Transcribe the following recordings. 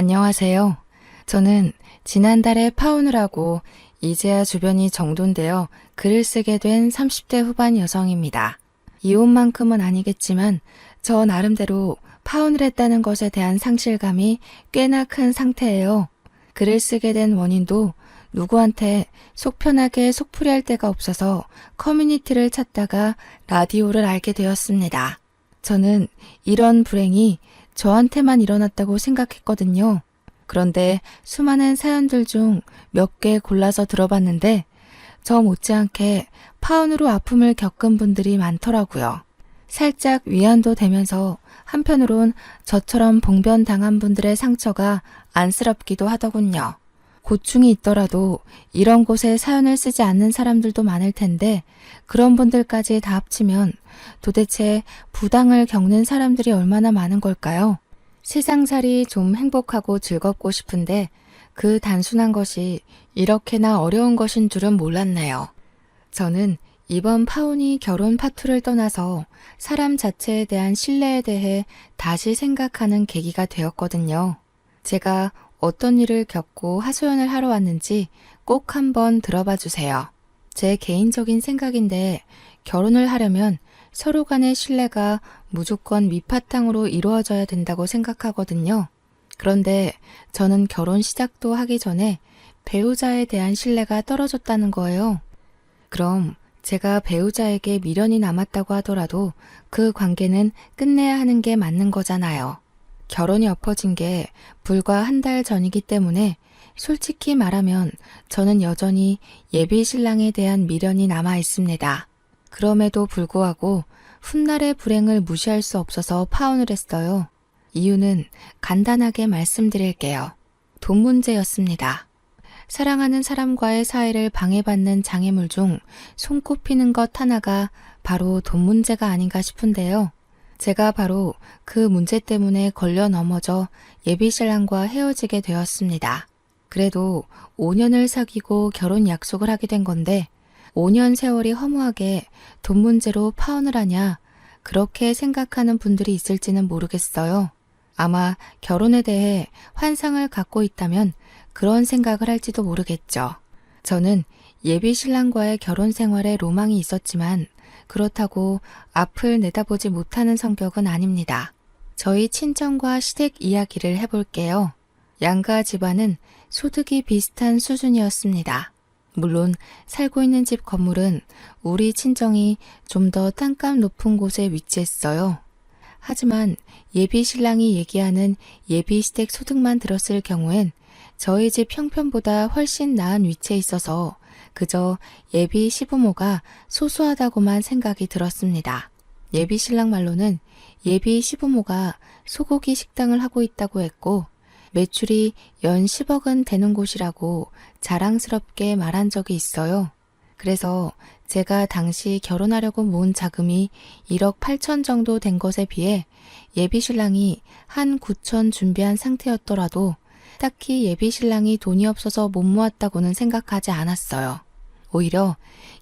안녕하세요. 저는 지난달에 파혼을 하고 이제야 주변이 정돈되어 글을 쓰게 된 30대 후반 여성입니다. 이혼만큼은 아니겠지만 저 나름대로 파혼을 했다는 것에 대한 상실감이 꽤나 큰 상태예요. 글을 쓰게 된 원인도 누구한테 속 편하게 속풀이할 데가 없어서 커뮤니티를 찾다가 라디오를 알게 되었습니다. 저는 이런 불행이 저한테만 일어났다고 생각했거든요. 그런데 수많은 사연들 중 몇 개 골라서 들어봤는데 저 못지않게 파혼으로 아픔을 겪은 분들이 많더라고요. 살짝 위안도 되면서 한편으론 저처럼 봉변당한 분들의 상처가 안쓰럽기도 하더군요. 고충이 있더라도 이런 곳에 사연을 쓰지 않는 사람들도 많을 텐데 그런 분들까지 다 합치면 도대체 부당을 겪는 사람들이 얼마나 많은 걸까요? 세상살이 좀 행복하고 즐겁고 싶은데 그 단순한 것이 이렇게나 어려운 것인 줄은 몰랐네요. 저는 이번 파혼이 결혼 파투를 떠나서 사람 자체에 대한 신뢰에 대해 다시 생각하는 계기가 되었거든요. 제가 어떤 일을 겪고 하소연을 하러 왔는지 꼭 한번 들어봐 주세요. 제 개인적인 생각인데 결혼을 하려면 서로 간의 신뢰가 무조건 밑바탕으로 이루어져야 된다고 생각하거든요. 그런데 저는 결혼 시작도 하기 전에 배우자에 대한 신뢰가 떨어졌다는 거예요. 그럼 제가 배우자에게 미련이 남았다고 하더라도 그 관계는 끝내야 하는 게 맞는 거잖아요. 결혼이 엎어진 게 불과 한 달 전이기 때문에 솔직히 말하면 저는 여전히 예비 신랑에 대한 미련이 남아 있습니다. 그럼에도 불구하고 훗날의 불행을 무시할 수 없어서 파혼을 했어요. 이유는 간단하게 말씀드릴게요. 돈 문제였습니다. 사랑하는 사람과의 사이를 방해받는 장애물 중 손꼽히는 것 하나가 바로 돈 문제가 아닌가 싶은데요. 제가 바로 그 문제 때문에 걸려 넘어져 예비신랑과 헤어지게 되었습니다. 그래도 5년을 사귀고 결혼 약속을 하게 된 건데 5년 세월이 허무하게 돈 문제로 파혼을 하냐 그렇게 생각하는 분들이 있을지는 모르겠어요. 아마 결혼에 대해 환상을 갖고 있다면 그런 생각을 할지도 모르겠죠. 저는 예비신랑과의 결혼 생활에 로망이 있었지만 그렇다고 앞을 내다보지 못하는 성격은 아닙니다. 저희 친정과 시댁 이야기를 해볼게요. 양가 집안은 소득이 비슷한 수준이었습니다. 물론 살고 있는 집 건물은 우리 친정이 좀 더 땅값 높은 곳에 위치했어요. 하지만 예비 신랑이 얘기하는 예비 시댁 소득만 들었을 경우엔 저희 집 형편보다 훨씬 나은 위치에 있어서 그저 예비 시부모가 소소하다고만 생각이 들었습니다. 예비 신랑 말로는 예비 시부모가 소고기 식당을 하고 있다고 했고 매출이 연 10억은 되는 곳이라고 자랑스럽게 말한 적이 있어요. 그래서 제가 당시 결혼하려고 모은 자금이 1억 8천 정도 된 것에 비해 예비 신랑이 한 9천 준비한 상태였더라도 딱히 예비 신랑이 돈이 없어서 못 모았다고는 생각하지 않았어요. 오히려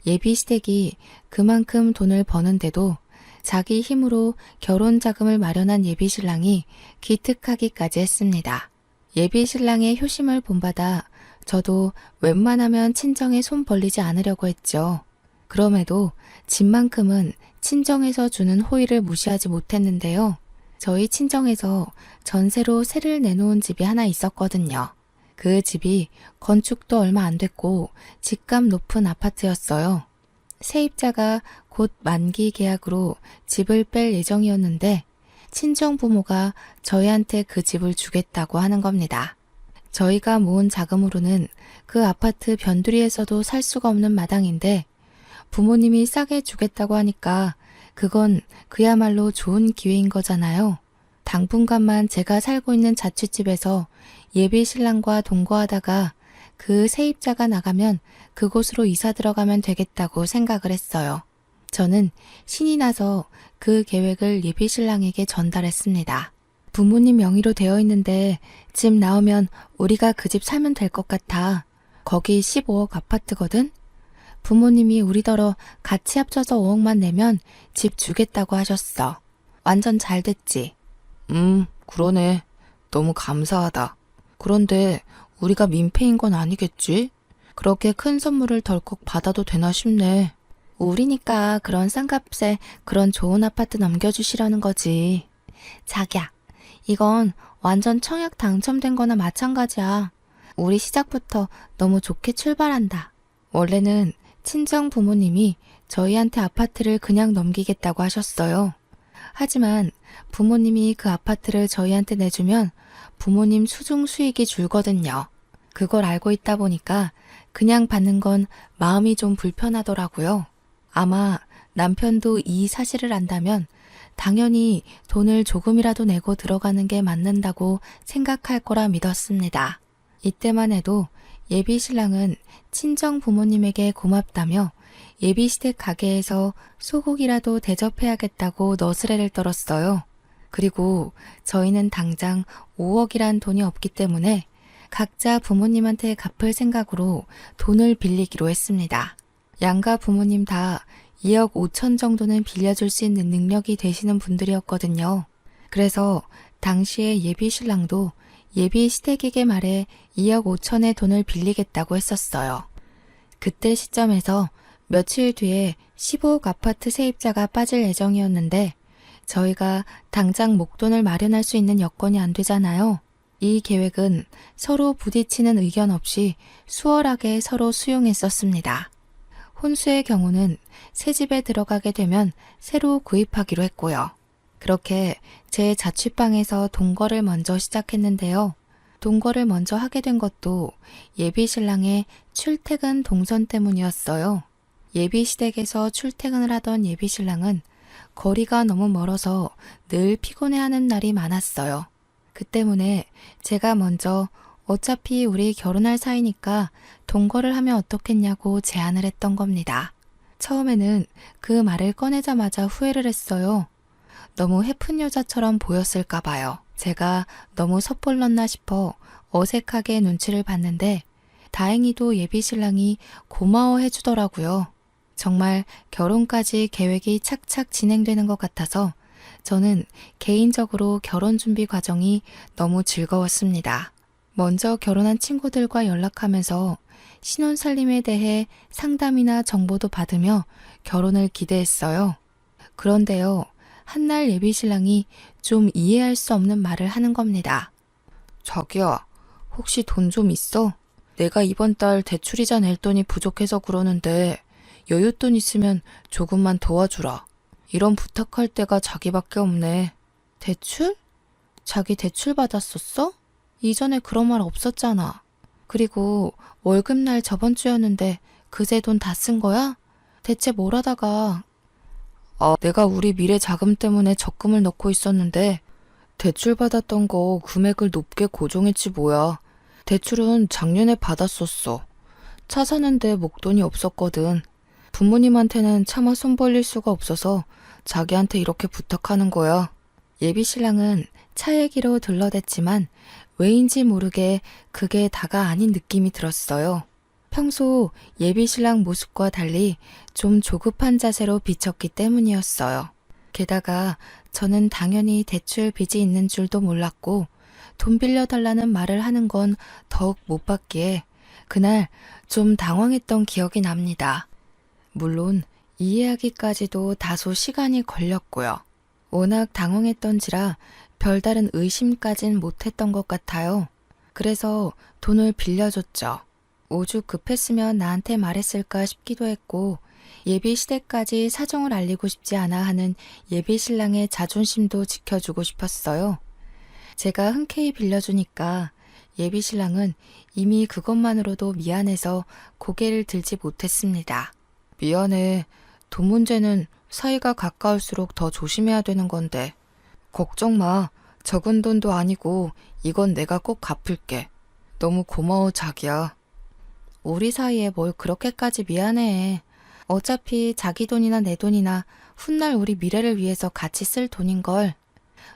예비 시댁이 그만큼 돈을 버는데도 자기 힘으로 결혼 자금을 마련한 예비 신랑이 기특하기까지 했습니다. 예비 신랑의 효심을 본받아 저도 웬만하면 친정에 손 벌리지 않으려고 했죠. 그럼에도 집만큼은 친정에서 주는 호의를 무시하지 못했는데요. 저희 친정에서 전세로 세를 내놓은 집이 하나 있었거든요. 그 집이 건축도 얼마 안 됐고 집값 높은 아파트였어요. 세입자가 곧 만기 계약으로 집을 뺄 예정이었는데 친정 부모가 저희한테 그 집을 주겠다고 하는 겁니다. 저희가 모은 자금으로는 그 아파트 변두리에서도 살 수가 없는 마당인데 부모님이 싸게 주겠다고 하니까 그건 그야말로 좋은 기회인 거잖아요. 당분간만 제가 살고 있는 자취집에서 예비 신랑과 동거하다가 그 세입자가 나가면 그곳으로 이사 들어가면 되겠다고 생각을 했어요. 저는 신이 나서 그 계획을 예비 신랑에게 전달했습니다. 부모님 명의로 되어 있는데 집 나오면 우리가 그 집 살면 될 것 같아. 거기 15억 아파트거든? 부모님이 우리더러 같이 합쳐서 5억만 내면 집 주겠다고 하셨어. 완전 잘 됐지. 그러네. 너무 감사하다. 그런데 우리가 민폐인 건 아니겠지? 그렇게 큰 선물을 덜컥 받아도 되나 싶네. 우리니까 그런 싼 값에 그런 좋은 아파트 넘겨주시려는 거지. 자기야, 이건 완전 청약 당첨된 거나 마찬가지야. 우리 시작부터 너무 좋게 출발한다. 원래는 친정 부모님이 저희한테 아파트를 그냥 넘기겠다고 하셨어요. 하지만 부모님이 그 아파트를 저희한테 내주면 부모님 수중 수익이 줄거든요. 그걸 알고 있다 보니까 그냥 받는 건 마음이 좀 불편하더라고요. 아마 남편도 이 사실을 안다면 당연히 돈을 조금이라도 내고 들어가는 게 맞는다고 생각할 거라 믿었습니다. 이때만 해도 예비 신랑은 친정 부모님에게 고맙다며 예비시댁 가게에서 소고기라도 대접해야겠다고 너스레를 떨었어요. 그리고 저희는 당장 5억이란 돈이 없기 때문에 각자 부모님한테 갚을 생각으로 돈을 빌리기로 했습니다. 양가 부모님 다 2억 5천 정도는 빌려줄 수 있는 능력이 되시는 분들이었거든요. 그래서 당시에 예비 신랑도 예비 시댁에게 말해 2억 5천의 돈을 빌리겠다고 했었어요. 그때 시점에서 며칠 뒤에 15억 아파트 세입자가 빠질 예정이었는데 저희가 당장 목돈을 마련할 수 있는 여건이 안 되잖아요. 이 계획은 서로 부딪히는 의견 없이 수월하게 서로 수용했었습니다. 혼수의 경우는 새 집에 들어가게 되면 새로 구입하기로 했고요. 그렇게 제 자취방에서 동거를 먼저 시작했는데요. 동거를 먼저 하게 된 것도 예비 신랑의 출퇴근 동선 때문이었어요. 예비 시댁에서 출퇴근을 하던 예비 신랑은 거리가 너무 멀어서 늘 피곤해하는 날이 많았어요. 그 때문에 제가 먼저 어차피 우리 결혼할 사이니까 동거를 하면 어떻겠냐고 제안을 했던 겁니다. 처음에는 그 말을 꺼내자마자 후회를 했어요. 너무 해픈 여자처럼 보였을까 봐요. 제가 너무 섣불렀나 싶어 어색하게 눈치를 봤는데 다행히도 예비 신랑이 고마워해 주더라고요. 정말 결혼까지 계획이 착착 진행되는 것 같아서 저는 개인적으로 결혼 준비 과정이 너무 즐거웠습니다. 먼저 결혼한 친구들과 연락하면서 신혼살림에 대해 상담이나 정보도 받으며 결혼을 기대했어요. 그런데요, 한날 예비 신랑이 좀 이해할 수 없는 말을 하는 겁니다. 자기야, 혹시 돈 좀 있어? 내가 이번 달 대출이자 낼 돈이 부족해서 그러는데 여윳돈 있으면 조금만 도와주라. 이런 부탁할 때가 자기밖에 없네. 대출? 자기 대출 받았었어? 이전에 그런 말 없었잖아. 그리고 월급날 저번 주였는데 그새 돈 다 쓴 거야? 대체 뭘 하다가... 내가 우리 미래 자금 때문에 적금을 넣고 있었는데 대출 받았던 거 금액을 높게 고정했지 뭐야. 대출은 작년에 받았었어. 차 사는데 목돈이 없었거든. 부모님한테는 차마 손 벌릴 수가 없어서 자기한테 이렇게 부탁하는 거야. 예비 신랑은 차 얘기로 둘러댔지만 왜인지 모르게 그게 다가 아닌 느낌이 들었어요. 평소 예비 신랑 모습과 달리 좀 조급한 자세로 비쳤기 때문이었어요. 게다가 저는 당연히 대출 빚이 있는 줄도 몰랐고 돈 빌려달라는 말을 하는 건 더욱 못 받기에 그날 좀 당황했던 기억이 납니다. 물론 이해하기까지도 다소 시간이 걸렸고요. 워낙 당황했던지라 별다른 의심까진 못했던 것 같아요. 그래서 돈을 빌려줬죠. 오죽 급했으면 나한테 말했을까 싶기도 했고 예비 시댁까지 사정을 알리고 싶지 않아 하는 예비 신랑의 자존심도 지켜주고 싶었어요. 제가 흔쾌히 빌려주니까 예비 신랑은 이미 그것만으로도 미안해서 고개를 들지 못했습니다. 미안해. 돈 문제는 사이가 가까울수록 더 조심해야 되는 건데. 걱정 마. 적은 돈도 아니고 이건 내가 꼭 갚을게. 너무 고마워 자기야. 우리 사이에 뭘 그렇게까지 미안해. 어차피 자기 돈이나 내 돈이나 훗날 우리 미래를 위해서 같이 쓸 돈인걸.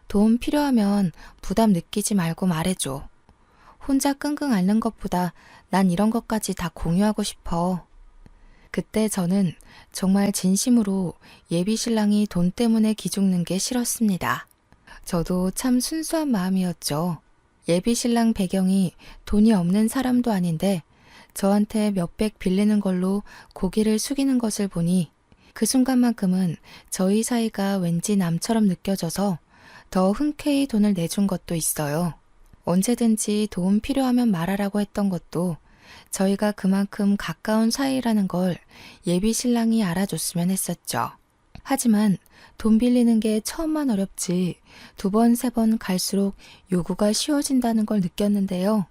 도움 필요하면 부담 느끼지 말고 말해줘. 혼자 끙끙 앓는 것보다 난 이런 것까지 다 공유하고 싶어. 그때 저는 정말 진심으로 예비 신랑이 돈 때문에 기죽는 게 싫었습니다. 저도 참 순수한 마음이었죠. 예비 신랑 배경이 돈이 없는 사람도 아닌데 저한테 몇백 빌리는 걸로 고개를 숙이는 것을 보니 그 순간만큼은 저희 사이가 왠지 남처럼 느껴져서 더 흔쾌히 돈을 내준 것도 있어요. 언제든지 도움 필요하면 말하라고 했던 것도 저희가 그만큼 가까운 사이라는 걸 예비 신랑이 알아줬으면 했었죠. 하지만 돈 빌리는 게 처음만 어렵지 두 번, 세 번 갈수록 요구가 쉬워진다는 걸 느꼈는데요.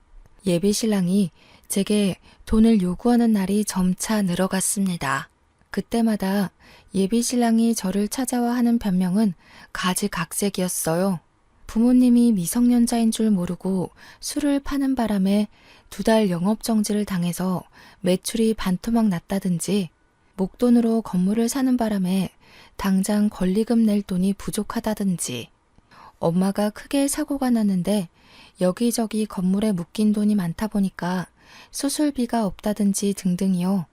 예비 신랑이 제게 돈을 요구하는 날이 점차 늘어갔습니다. 그때마다 예비 신랑이 저를 찾아와 하는 변명은 가지각색이었어요. 부모님이 미성년자인 줄 모르고 술을 파는 바람에 2달 영업정지를 당해서 매출이 반토막 났다든지 목돈으로 건물을 사는 바람에 당장 권리금 낼 돈이 부족하다든지 엄마가 크게 사고가 났는데 여기저기 건물에 묶인 돈이 많다 보니까 수술비가 없다든지 등등이요.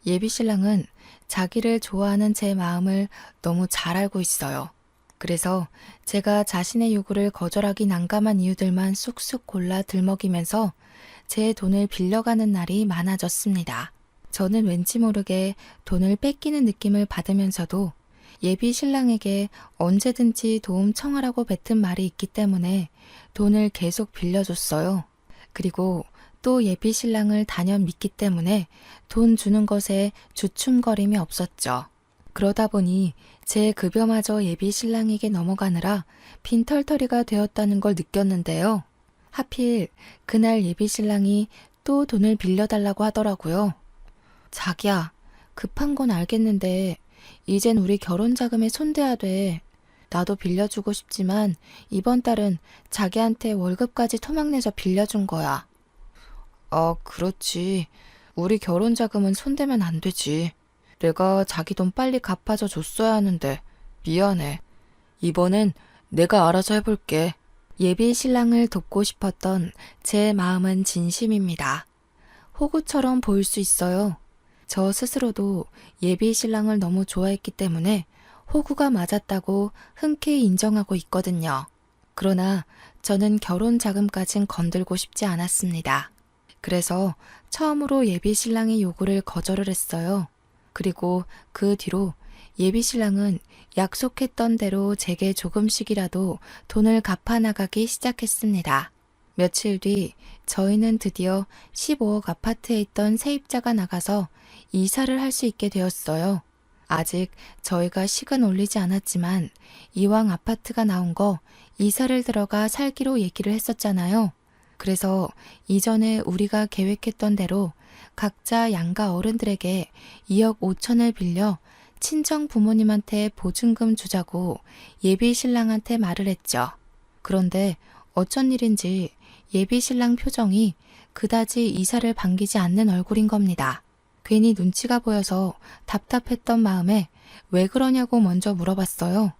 예비 신랑은 자기를 좋아하는 제 마음을 너무 잘 알고 있어요. 그래서 제가 자신의 요구를 거절하기 난감한 이유들만 쑥쑥 골라 들먹이면서 제 돈을 빌려가는 날이 많아졌습니다. 저는 왠지 모르게 돈을 뺏기는 느낌을 받으면서도 예비 신랑에게 언제든지 도움 청하라고 뱉은 말이 있기 때문에 돈을 계속 빌려줬어요. 그리고 또 예비 신랑을 단연 믿기 때문에 돈 주는 것에 주춤거림이 없었죠. 그러다 보니 제 급여마저 예비 신랑에게 넘어가느라 빈털터리가 되었다는 걸 느꼈는데요. 하필 그날 예비 신랑이 또 돈을 빌려달라고 하더라고요. 자기야, 급한 건 알겠는데 이젠 우리 결혼 자금에 손대야 돼. 나도 빌려주고 싶지만 이번 달은 자기한테 월급까지 토막내서 빌려준 거야. 아, 그렇지. 우리 결혼 자금은 손대면 안 되지. 내가 자기 돈 빨리 갚아줘 줬어야 하는데 미안해. 이번엔 내가 알아서 해볼게. 예비 신랑을 돕고 싶었던 제 마음은 진심입니다. 호구처럼 보일 수 있어요. 저 스스로도 예비 신랑을 너무 좋아했기 때문에 호구가 맞았다고 흔쾌히 인정하고 있거든요. 그러나 저는 결혼 자금까진 건들고 싶지 않았습니다. 그래서 처음으로 예비 신랑의 요구를 거절을 했어요. 그리고 그 뒤로 예비 신랑은 약속했던 대로 제게 조금씩이라도 돈을 갚아나가기 시작했습니다. 며칠 뒤 저희는 드디어 15억 아파트에 있던 세입자가 나가서 이사를 할 수 있게 되었어요. 아직 저희가 식은 올리지 않았지만 이왕 아파트가 나온 거 이사를 들어가 살기로 얘기를 했었잖아요. 그래서 이전에 우리가 계획했던 대로 각자 양가 어른들에게 2억 5천을 빌려 친정 부모님한테 보증금 주자고 예비 신랑한테 말을 했죠. 그런데 어쩐 일인지 예비 신랑 표정이 그다지 이사를 반기지 않는 얼굴인 겁니다. 괜히 눈치가 보여서 답답했던 마음에 왜 그러냐고 먼저 물어봤어요.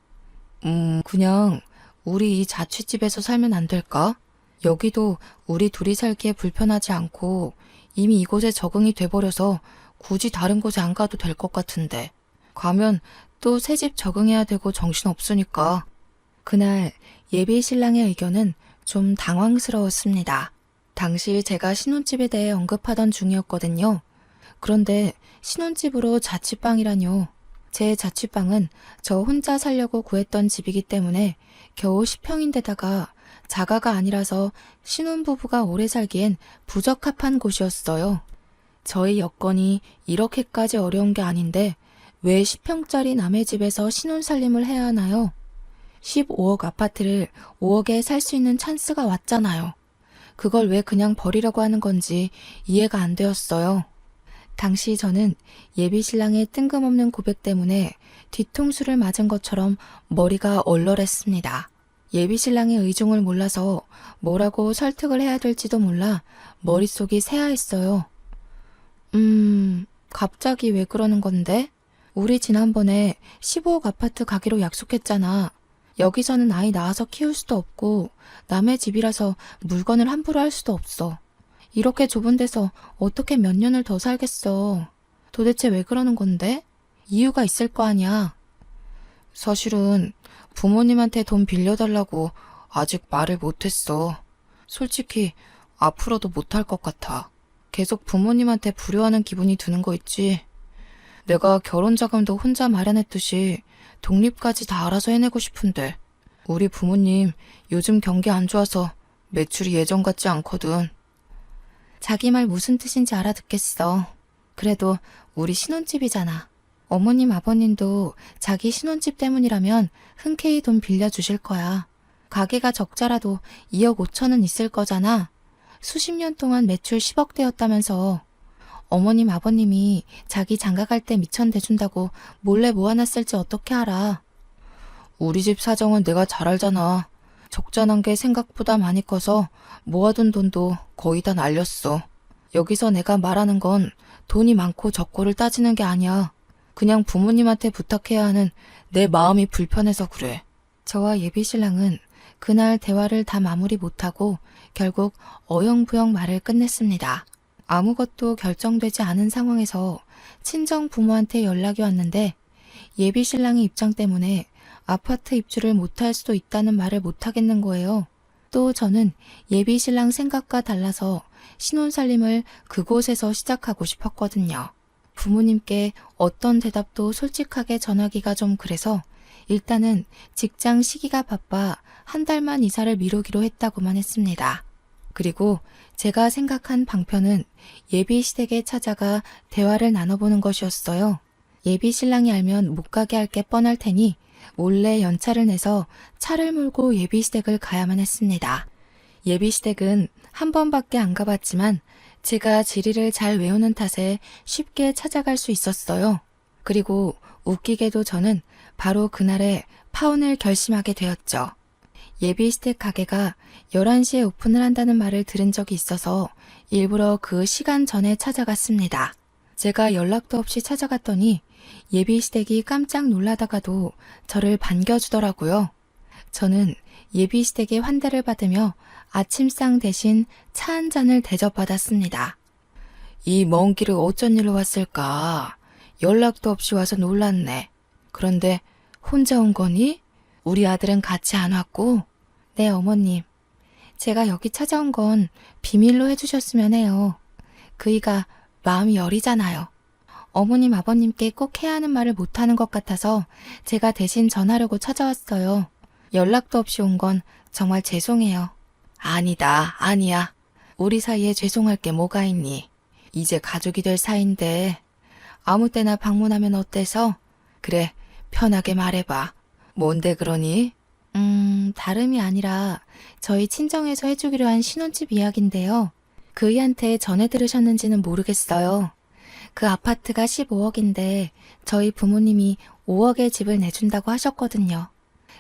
그냥 우리 이 자취집에서 살면 안 될까? 여기도 우리 둘이 살기에 불편하지 않고 이미 이곳에 적응이 돼버려서 굳이 다른 곳에 안 가도 될 것 같은데. 가면 또 새 집 적응해야 되고 정신없으니까. 그날 예비 신랑의 의견은 좀 당황스러웠습니다. 당시 제가 신혼집에 대해 언급하던 중이었거든요. 그런데 신혼집으로 자취방이라뇨. 제 자취방은 저 혼자 살려고 구했던 집이기 때문에 겨우 10평인데다가 자가가 아니라서 신혼부부가 오래 살기엔 부적합한 곳이었어요. 저희 여건이 이렇게까지 어려운 게 아닌데 왜 10평짜리 남의 집에서 신혼살림을 해야 하나요? 15억 아파트를 5억에 살 수 있는 찬스가 왔잖아요. 그걸 왜 그냥 버리려고 하는 건지 이해가 안 되었어요. 당시 저는 예비 신랑의 뜬금없는 고백 때문에 뒤통수를 맞은 것처럼 머리가 얼얼했습니다. 예비 신랑의 의중을 몰라서 뭐라고 설득을 해야 될지도 몰라 머릿속이 새하했어요. 갑자기 왜 그러는 건데? 우리 지난번에 15억 아파트 가기로 약속했잖아. 여기서는 아이 낳아서 키울 수도 없고 남의 집이라서 물건을 함부로 할 수도 없어. 이렇게 좁은 데서 어떻게 몇 년을 더 살겠어. 도대체 왜 그러는 건데? 이유가 있을 거 아니야. 사실은 부모님한테 돈 빌려달라고 아직 말을 못했어. 솔직히 앞으로도 못할 것 같아. 계속 부모님한테 불효하는 기분이 드는 거 있지. 내가 결혼 자금도 혼자 마련했듯이 독립까지 다 알아서 해내고 싶은데 우리 부모님 요즘 경기 안 좋아서 매출이 예전 같지 않거든. 자기 말 무슨 뜻인지 알아듣겠어. 그래도 우리 신혼집이잖아. 어머님 아버님도 자기 신혼집 때문이라면 흔쾌히 돈 빌려주실 거야. 가게가 적자라도 2억 5천은 있을 거잖아. 수십 년 동안 매출 10억대였다면서 어머님 아버님이 자기 장가갈 때 미천 대준다고 몰래 모아놨을지 어떻게 알아. 우리 집 사정은 내가 잘 알잖아. 적자난 게 생각보다 많이 커서 모아둔 돈도 거의 다 날렸어. 여기서 내가 말하는 건 돈이 많고 적고를 따지는 게 아니야. 그냥 부모님한테 부탁해야 하는 내 마음이 불편해서 그래. 저와 예비신랑은 그날 대화를 다 마무리 못하고 결국 어영부영 말을 끝냈습니다. 아무것도 결정되지 않은 상황에서 친정 부모한테 연락이 왔는데 예비신랑의 입장 때문에 아파트 입주를 못할 수도 있다는 말을 못하겠는 거예요. 또 저는 예비신랑 생각과 달라서 신혼살림을 그곳에서 시작하고 싶었거든요. 부모님께 어떤 대답도 솔직하게 전하기가 좀 그래서 일단은 직장 시기가 바빠 한 달만 이사를 미루기로 했다고만 했습니다. 그리고 제가 생각한 방편은 예비 시댁에 찾아가 대화를 나눠보는 것이었어요. 예비 신랑이 알면 못 가게 할 게 뻔할 테니 몰래 연차를 내서 차를 몰고 예비 시댁을 가야만 했습니다. 예비 시댁은 한 번밖에 안 가봤지만 제가 지리를 잘 외우는 탓에 쉽게 찾아갈 수 있었어요. 그리고 웃기게도 저는 바로 그날에 파혼을 결심하게 되었죠. 예비 시댁 가게가 11시에 오픈을 한다는 말을 들은 적이 있어서 일부러 그 시간 전에 찾아갔습니다. 제가 연락도 없이 찾아갔더니 예비 시댁이 깜짝 놀라다가도 저를 반겨주더라고요. 저는 예비 시댁의 환대를 받으며 아침상 대신 차 한 잔을 대접받았습니다. 이 먼 길을 어쩐 일로 왔을까? 연락도 없이 와서 놀랐네. 그런데 혼자 온 거니? 우리 아들은 같이 안 왔고? 네, 어머님. 제가 여기 찾아온 건 비밀로 해주셨으면 해요. 그이가 마음이 여리잖아요. 어머님, 아버님께 꼭 해야 하는 말을 못하는 것 같아서 제가 대신 전하려고 찾아왔어요. 연락도 없이 온 건 정말 죄송해요. 아니다, 아니야. 우리 사이에 죄송할 게 뭐가 있니? 이제 가족이 될 사이인데 아무 때나 방문하면 어때서? 그래, 편하게 말해봐. 뭔데 그러니? 다름이 아니라 저희 친정에서 해주기로 한 신혼집 이야기인데요. 그이한테 전해 들으셨는지는 모르겠어요. 그 아파트가 15억인데 저희 부모님이 5억의 집을 내준다고 하셨거든요.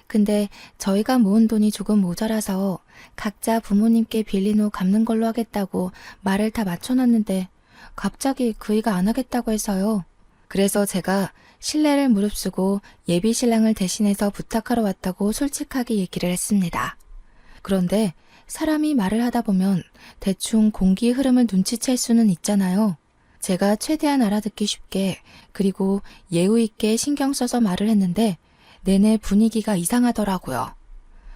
근데 저희가 모은 돈이 조금 모자라서 각자 부모님께 빌린 후 갚는 걸로 하겠다고 말을 다 맞춰놨는데 갑자기 그이가 안 하겠다고 해서요. 그래서 제가 신뢰를 무릅쓰고 예비 신랑을 대신해서 부탁하러 왔다고 솔직하게 얘기를 했습니다. 그런데 사람이 말을 하다 보면 대충 공기 흐름을 눈치챌 수는 있잖아요. 제가 최대한 알아듣기 쉽게 그리고 예의 있게 신경 써서 말을 했는데 내내 분위기가 이상하더라고요.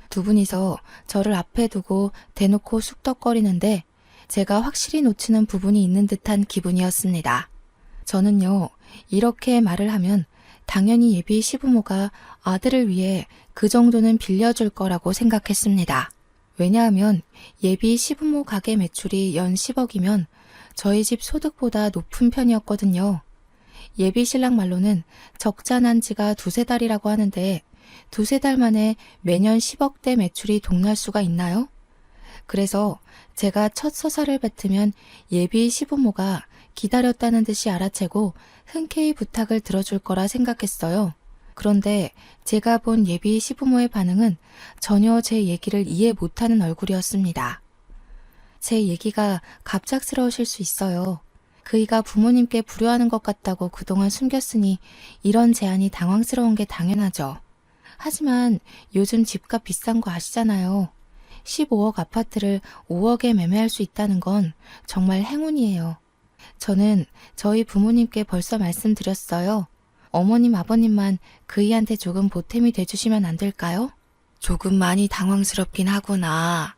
두 분이서 저를 앞에 두고 대놓고 쑥덕거리는데 제가 확실히 놓치는 부분이 있는 듯한 기분이었습니다. 저는요, 이렇게 말을 하면 당연히 예비 시부모가 아들을 위해 그 정도는 빌려줄 거라고 생각했습니다. 왜냐하면 예비 시부모 가게 매출이 연 10억이면 저희 집 소득보다 높은 편이었거든요. 예비 신랑 말로는 적자 난 지가 두세 달이라고 하는데 두세 달 만에 매년 10억대 매출이 동날 수가 있나요? 그래서 제가 첫 서사를 뱉으면 예비 시부모가 기다렸다는 듯이 알아채고 흔쾌히 부탁을 들어줄 거라 생각했어요. 그런데 제가 본 예비 시부모의 반응은 전혀 제 얘기를 이해 못하는 얼굴이었습니다. 제 얘기가 갑작스러우실 수 있어요. 그이가 부모님께 불효하는 것 같다고 그동안 숨겼으니 이런 제안이 당황스러운 게 당연하죠. 하지만 요즘 집값 비싼 거 아시잖아요. 15억 아파트를 5억에 매매할 수 있다는 건 정말 행운이에요. 저는 저희 부모님께 벌써 말씀드렸어요. 어머님, 아버님만 그이한테 조금 보탬이 돼주시면 안 될까요? 조금 많이 당황스럽긴 하구나.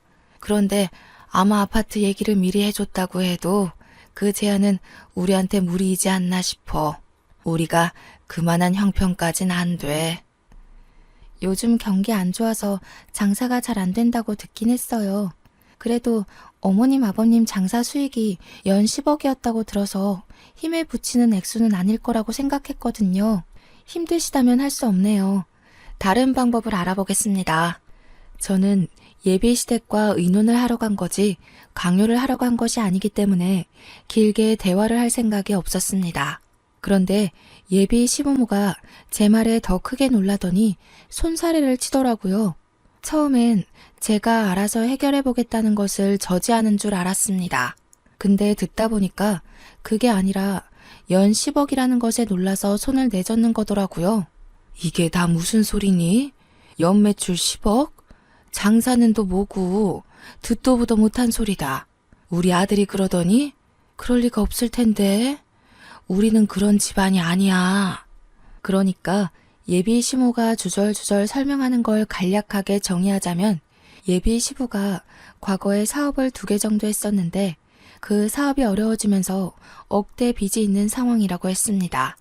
그런데 아마 아파트 얘기를 미리 해줬다고 해도 그 제안은 우리한테 무리이지 않나 싶어. 우리가 그만한 형편까진 안 돼. 요즘 경기 안 좋아서 장사가 잘 안 된다고 듣긴 했어요. 그래도 어머님 아버님 장사 수익이 연 10억이었다고 들어서 힘에 부치는 액수는 아닐 거라고 생각했거든요. 힘드시다면 할 수 없네요. 다른 방법을 알아보겠습니다. 저는 예비시댁과 의논을 하러 간 거지 강요를 하러 간 것이 아니기 때문에 길게 대화를 할 생각이 없었습니다. 그런데 예비 시부모가 제 말에 더 크게 놀라더니 손사래를 치더라고요. 처음엔 제가 알아서 해결해 보겠다는 것을 저지하는 줄 알았습니다. 근데 듣다 보니까 그게 아니라 연 10억이라는 것에 놀라서 손을 내젓는 거더라고요. 이게 다 무슨 소리니? 연 매출 10억? 장사는 또 뭐고 듣도 보도 못한 소리다. 우리 아들이 그러더니 그럴 리가 없을 텐데. 우리는 그런 집안이 아니야. 그러니까 예비 시모가 주절주절 설명하는 걸 간략하게 정의하자면 예비 시부가 과거에 사업을 2개 정도 했었는데 그 사업이 어려워지면서 억대 빚이 있는 상황이라고 했습니다.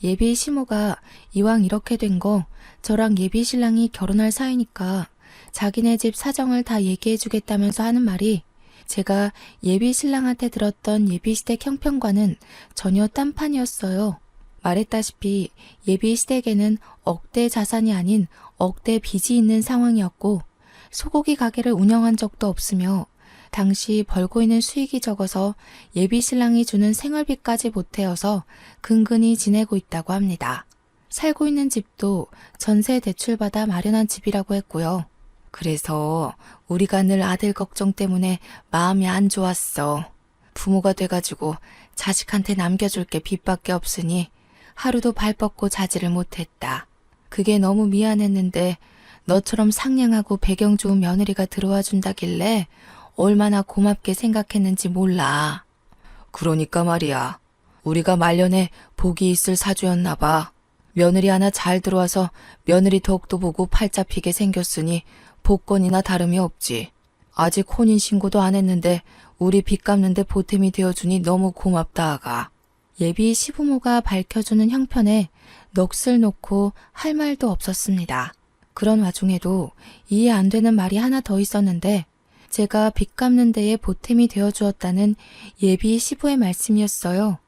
예비 시모가 이왕 이렇게 된 거 저랑 예비 신랑이 결혼할 사이니까 자기네 집 사정을 다 얘기해 주겠다면서 하는 말이 제가 예비 신랑한테 들었던 예비 시댁 형편과는 전혀 딴판이었어요. 말했다시피 예비 시댁에는 억대 자산이 아닌 억대 빚이 있는 상황이었고 소고기 가게를 운영한 적도 없으며 당시 벌고 있는 수익이 적어서 예비 신랑이 주는 생활비까지 보태어서 근근히 지내고 있다고 합니다. 살고 있는 집도 전세 대출받아 마련한 집이라고 했고요. 그래서 우리가 늘 아들 걱정 때문에 마음이 안 좋았어. 부모가 돼가지고 자식한테 남겨줄 게 빚밖에 없으니 하루도 발 뻗고 자지를 못했다. 그게 너무 미안했는데 너처럼 상냥하고 배경 좋은 며느리가 들어와 준다길래 얼마나 고맙게 생각했는지 몰라. 그러니까 말이야. 우리가 말년에 복이 있을 사주였나 봐. 며느리 하나 잘 들어와서 며느리 덕도 보고 팔자 피게 생겼으니 복권이나 다름이 없지. 아직 혼인신고도 안 했는데 우리 빚 갚는데 보탬이 되어주니 너무 고맙다 아가. 예비 시부모가 밝혀주는 형편에 넋을 놓고 할 말도 없었습니다. 그런 와중에도 이해 안 되는 말이 하나 더 있었는데 제가 빚 갚는 데에 보탬이 되어주었다는 예비 시부의 말씀이었어요.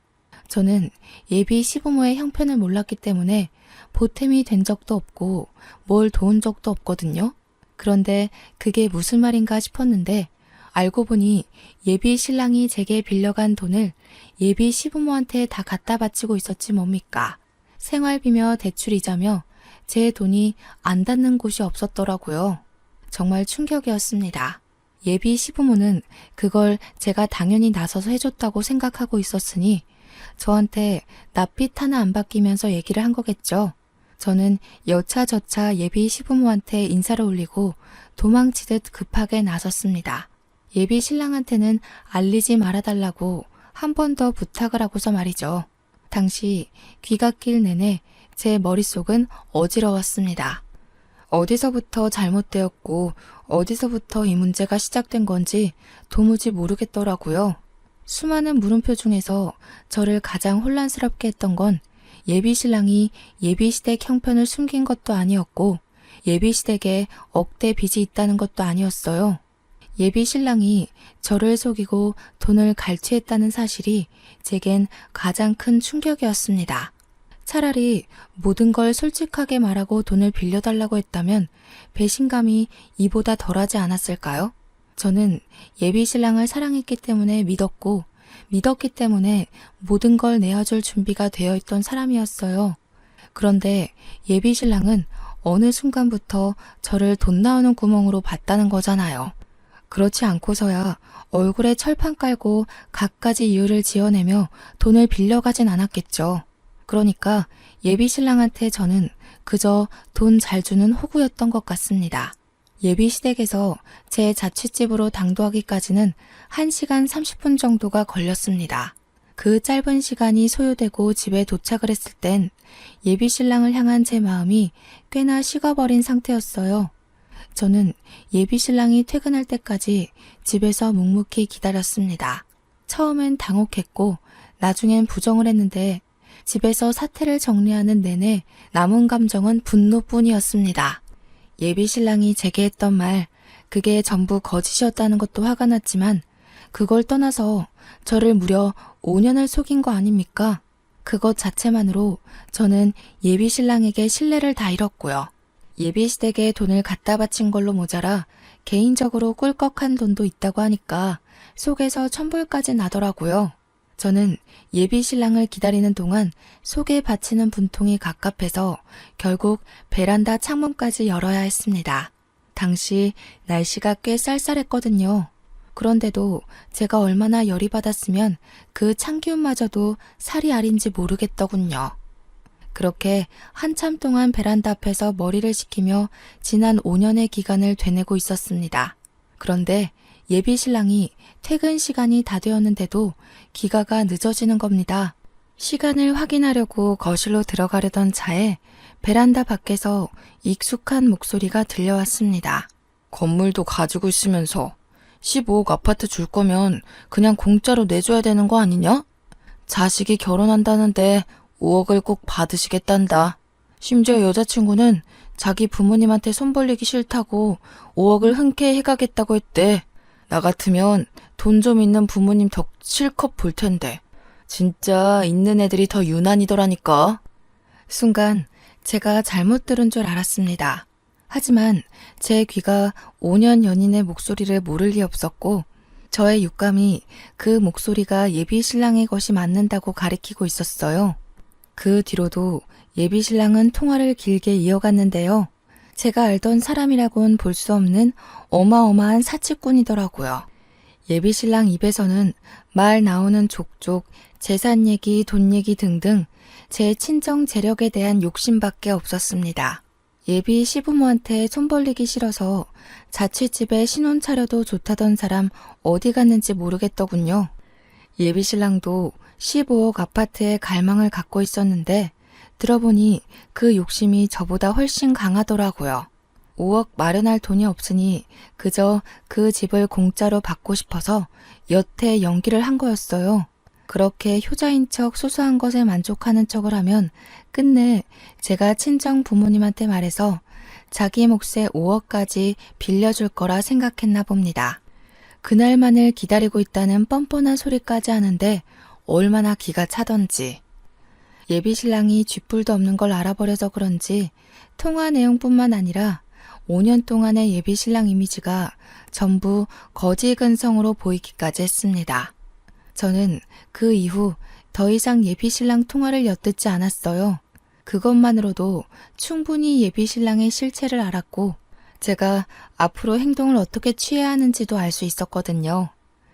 저는 예비 시부모의 형편을 몰랐기 때문에 보탬이 된 적도 없고 뭘 도운 적도 없거든요. 그런데 그게 무슨 말인가 싶었는데 알고 보니 예비 신랑이 제게 빌려간 돈을 예비 시부모한테 다 갖다 바치고 있었지 뭡니까. 생활비며 대출이자며 제 돈이 안 닿는 곳이 없었더라고요. 정말 충격이었습니다. 예비 시부모는 그걸 제가 당연히 나서서 해줬다고 생각하고 있었으니 저한테 낯빛 하나 안 바뀌면서 얘기를 한 거겠죠. 저는 여차저차 예비 시부모한테 인사를 올리고 도망치듯 급하게 나섰습니다. 예비 신랑한테는 알리지 말아달라고 한 번 더 부탁을 하고서 말이죠. 당시 귀가 낄 내내 제 머릿속은 어지러웠습니다. 어디서부터 잘못되었고 어디서부터 이 문제가 시작된 건지 도무지 모르겠더라고요. 수많은 물음표 중에서 저를 가장 혼란스럽게 했던 건 예비 신랑이 예비 시댁 형편을 숨긴 것도 아니었고 예비 시댁에 억대 빚이 있다는 것도 아니었어요. 예비 신랑이 저를 속이고 돈을 갈취했다는 사실이 제겐 가장 큰 충격이었습니다. 차라리 모든 걸 솔직하게 말하고 돈을 빌려달라고 했다면 배신감이 이보다 덜하지 않았을까요? 저는 예비 신랑을 사랑했기 때문에 믿었기 때문에 모든 걸 내어줄 준비가 되어 있던 사람이었어요. 그런데 예비 신랑은 어느 순간부터 저를 돈 나오는 구멍으로 봤다는 거잖아요. 그렇지 않고서야 얼굴에 철판 깔고 갖가지 이유를 지어내며 돈을 빌려가진 않았겠죠. 그러니까 예비 신랑한테 저는 그저 돈 잘 주는 호구였던 것 같습니다. 예비 시댁에서 제 자취집으로 당도하기까지는 1시간 30분 정도가 걸렸습니다. 그 짧은 시간이 소요되고 집에 도착을 했을 땐 예비 신랑을 향한 제 마음이 꽤나 식어버린 상태였어요. 저는 예비 신랑이 퇴근할 때까지 집에서 묵묵히 기다렸습니다. 처음엔 당혹했고 나중엔 부정을 했는데 집에서 사태를 정리하는 내내 남은 감정은 분노뿐이었습니다. 예비 신랑이 제게 했던 말, 그게 전부 거짓이었다는 것도 화가 났지만 그걸 떠나서 저를 무려 5년을 속인 거 아닙니까? 그것 자체만으로 저는 예비 신랑에게 신뢰를 다 잃었고요. 예비 시댁에 돈을 갖다 바친 걸로 모자라 개인적으로 꿀꺽한 돈도 있다고 하니까 속에서 천불까지 나더라고요. 저는 예비 신랑을 기다리는 동안 속에 받치는 분통이 갑갑해서 결국 베란다 창문까지 열어야 했습니다. 당시 날씨가 꽤 쌀쌀했거든요. 그런데도 제가 얼마나 열이 받았으면 그 찬기운마저도 살이 아린지 모르겠더군요. 그렇게 한참 동안 베란다 앞에서 머리를 식히며 지난 5년의 기간을 되내고 있었습니다. 그런데 예비 신랑이 퇴근 시간이 다 되었는데도 귀가가 늦어지는 겁니다. 시간을 확인하려고 거실로 들어가려던 차에 베란다 밖에서 익숙한 목소리가 들려왔습니다. 건물도 가지고 있으면서 15억 아파트 줄 거면 그냥 공짜로 내줘야 되는 거 아니냐? 자식이 결혼한다는데 5억을 꼭 받으시겠단다. 심지어 여자친구는 자기 부모님한테 손 벌리기 싫다고 5억을 흔쾌히 해가겠다고 했대. 나 같으면 돈 좀 있는 부모님 덕 실컷 볼 텐데. 진짜 있는 애들이 더 유난이더라니까. 순간 제가 잘못 들은 줄 알았습니다. 하지만 제 귀가 5년 연인의 목소리를 모를 리 없었고 저의 육감이 그 목소리가 예비 신랑의 것이 맞는다고 가리키고 있었어요. 그 뒤로도 예비 신랑은 통화를 길게 이어갔는데요. 제가 알던 사람이라고는 볼 수 없는 어마어마한 사치꾼이더라고요. 예비 신랑 입에서는 말 나오는 족족, 재산 얘기, 돈 얘기 등등 제 친정 재력에 대한 욕심밖에 없었습니다. 예비 시부모한테 손 벌리기 싫어서 자취집에 신혼 차려도 좋다던 사람 어디 갔는지 모르겠더군요. 예비 신랑도 15억 아파트에 갈망을 갖고 있었는데 들어보니 그 욕심이 저보다 훨씬 강하더라고요. 5억 마련할 돈이 없으니 그저 그 집을 공짜로 받고 싶어서 여태 연기를 한 거였어요. 그렇게 효자인 척 소소한 것에 만족하는 척을 하면 끝내 제가 친정 부모님한테 말해서 자기 몫의 5억까지 빌려줄 거라 생각했나 봅니다. 그날만을 기다리고 있다는 뻔뻔한 소리까지 하는데 얼마나 기가 차던지. 예비 신랑이 쥐뿔도 없는 걸 알아버려서 그런지 통화 내용뿐만 아니라 5년 동안의 예비 신랑 이미지가 전부 거지 근성으로 보이기까지 했습니다. 저는 그 이후 더 이상 예비 신랑 통화를 엿듣지 않았어요. 그것만으로도 충분히 예비 신랑의 실체를 알았고 제가 앞으로 행동을 어떻게 취해야 하는지도 알 수 있었거든요.